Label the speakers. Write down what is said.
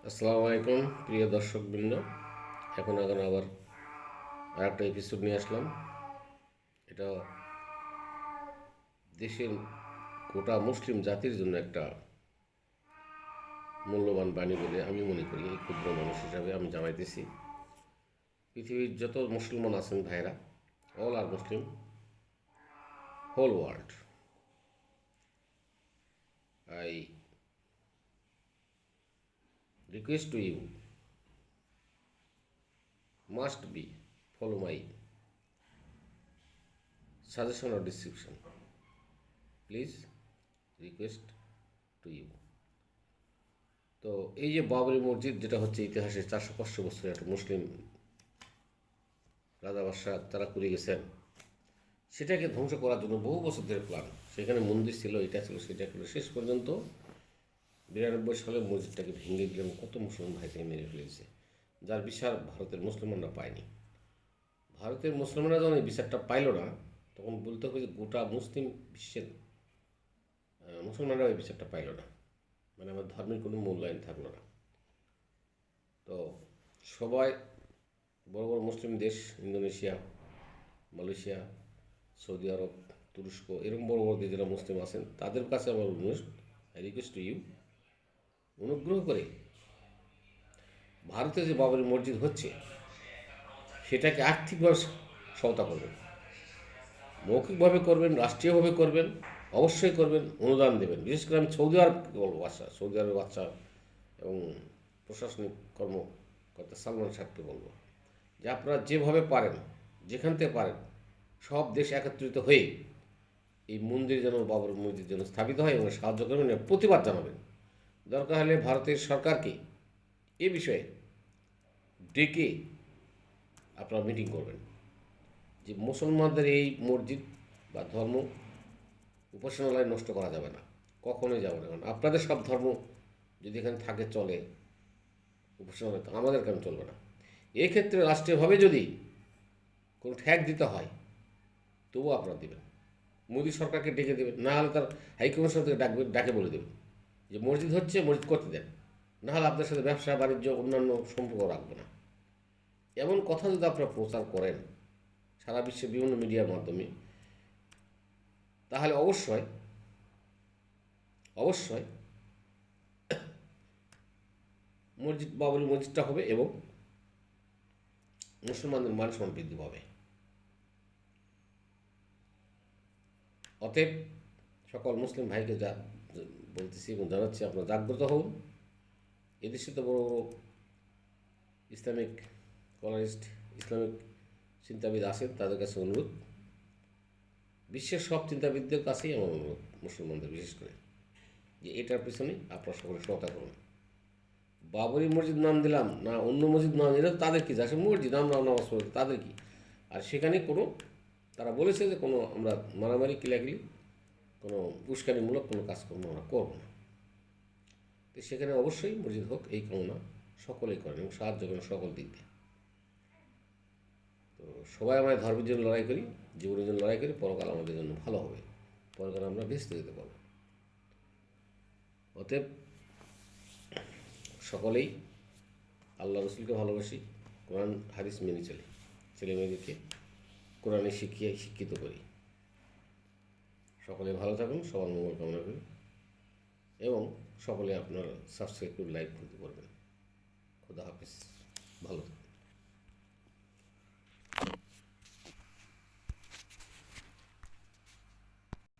Speaker 1: আসসালামু আলাইকুম প্রিয় দর্শকবৃন্দ। এখন আবার আরেকটা এপিসোড নিয়ে আসলাম। এটা দেশের গোটা মুসলিম জাতির জন্য একটা মূল্যবান বাণী বলে আমি মনে করি। এই ক্ষুদ্র মানুষ হিসাবে আমি জানাইতেছি, পৃথিবীর যত মুসলমান আছেন ভাইরা, all our Muslim, whole world, I request to you must be follow my suggestion or description. Please request to you. তো এই যে বাবরি মসজিদ, যেটা হচ্ছে ইতিহাসের 405 বছরের একটা মুসলিম রাজা বাদশাহ তারা করে গেছেন, সেটাকে ধ্বংস করার জন্য বহু বছর ধরে প্ল্যান। সেখানে মন্দির ছিল, এটা ছিল, সেটা ছিল, শেষ পর্যন্ত 92 সালে মসজিদটাকে ভেঙে দিলেন। কত মুসলমান ভাইকে মেরে ফেলেছে, যার বিচার ভারতের মুসলমানরা পায়নি। ভারতের মুসলমানরা যখন এই বিচারটা পাইল না, তখন বলতে হবে যে গোটা মুসলিম বিশ্বের মুসলমানরা এই বিচারটা পাইল না, মানে আমার ধর্মের কোনো মূল্যায়ন থাকলো না। তো সবাই বড় বড় মুসলিম দেশ, ইন্দোনেশিয়া, মালয়েশিয়া, সৌদি আরব, তুরস্ক, এরকম বড় বড় দেশ যারা মুসলিম আছেন, তাদের কাছে আমার অনুরোধ, আই রিকোয়েস্ট টু ইউ, অনুগ্রহ করে ভারতে যে বাবরি মসজিদ হচ্ছে সেটাকে আর্থিকভাবে সহায়তা করবেন, মৌখিকভাবে করবেন, রাষ্ট্রীয়ভাবে করবেন, অবশ্যই করবেন, অনুদান দেবেন। বিশেষ করে আমি সৌদি আরবকে বলবো, সৌদি আরবের বাচ্চা এবং প্রশাসনিক কর্মকর্তা সালমান সাহেবকে বলবো যে আপনারা যেভাবে পারেন, যেখান থেকে পারেন, সব দেশ একত্রিত হয়ে এই মন্দির যেন, বাবর মসজিদ যেন স্থাপিত হয় এবং সাহায্য করবেন এবং প্রতিবাদ জানাবেন। দরকার হলে ভারতের সরকারকে এ বিষয়ে ডেকে আপনারা মিটিং করবেন যে মুসলমানদের এই মসজিদ বা ধর্ম উপাসনালয় নষ্ট করা যাবে না, কখনোই যাবে না। কারণ আপনাদের সব ধর্ম যদি এখানে থাকে, চলে, উপাসনালয়, তো আমাদের কেন চলবে না? এক্ষেত্রে রাষ্ট্রীয়ভাবে যদি কোনো ঠ্যাক দিতে হয়, তবুও আপনারা দেবেন। মোদী সরকারকে ডেকে দেবেন, না হলে তার হাইকমিশন থেকে ডাকে বলে দেবেন যে মসজিদ হচ্ছে, মসজিদ করতে দেন, না হলে আপনার সাথে ব্যবসা বাণিজ্য অন্যান্য সম্পর্ক রাখবো না। এমন কথা যদি আপনারা প্রচার করেন সারা বিশ্বের বিভিন্ন মিডিয়ার মাধ্যমে, তাহলে অবশ্যই অবশ্যই বাবরি মসজিদটা হবে এবং মুসলমানদের মান সম্মান বৃদ্ধি পাবে। অতএব সকল মুসলিম ভাইকে বলতেছি এবং জানাচ্ছি, আপনারা জাগ্রত হন। এদেশে তো বড় বড় ইসলামিক স্কলারিস্ট, ইসলামিক চিন্তাবিদ আছেন, তাদের কাছে অনুরোধ, বিশ্বের সব চিন্তাবিদদের কাছেই আমার অনুরোধ, মুসলমানদের বিশেষ করে, যে এটার পিছনে আপনারা সকলে সহায়তা করুন। বাবরি মসজিদ নাম দিলাম না, অন্য মসজিদ নাম দিলাম, তাদের কি যাচ্ছে? মসজিদ, আমরা নামাজ পড়ি, তাদের কি? আর সেখানে কোনো, তারা বলেছে যে কোনো আমরা মারামারি, কিলাকিলি, কোনো উস্কানিমূলক কোনো কাজকর্ম আমরা করব না। তো সেখানে অবশ্যই মসজিদ হোক, এই কামনা সকলেই করেন এবং সাহায্য করেন সকল দিক দিয়ে। তো সবাই আমরা ধর্মের জন্য লড়াই করি, জীবনের জন্য লড়াই করি, পরকাল আমাদের জন্য ভালো হবে, পরকাল আমরা ভেস্তে যেতে পারবো। অতএব সকলেই আল্লাহ রসুলকে ভালোবাসি, কোরআন হাদিস মেনে চলি, ছেলেমেয়েদেরকে কোরআনে শিক্ষিত করি। সকলে ভালো থাকুন, সবার মঙ্গল কামনা করি এবং সকলে আপনার সাবস্ক্রাইব করে লাইক করতে পারবেন। খুদা হাফিজ, ভালো থাকুন।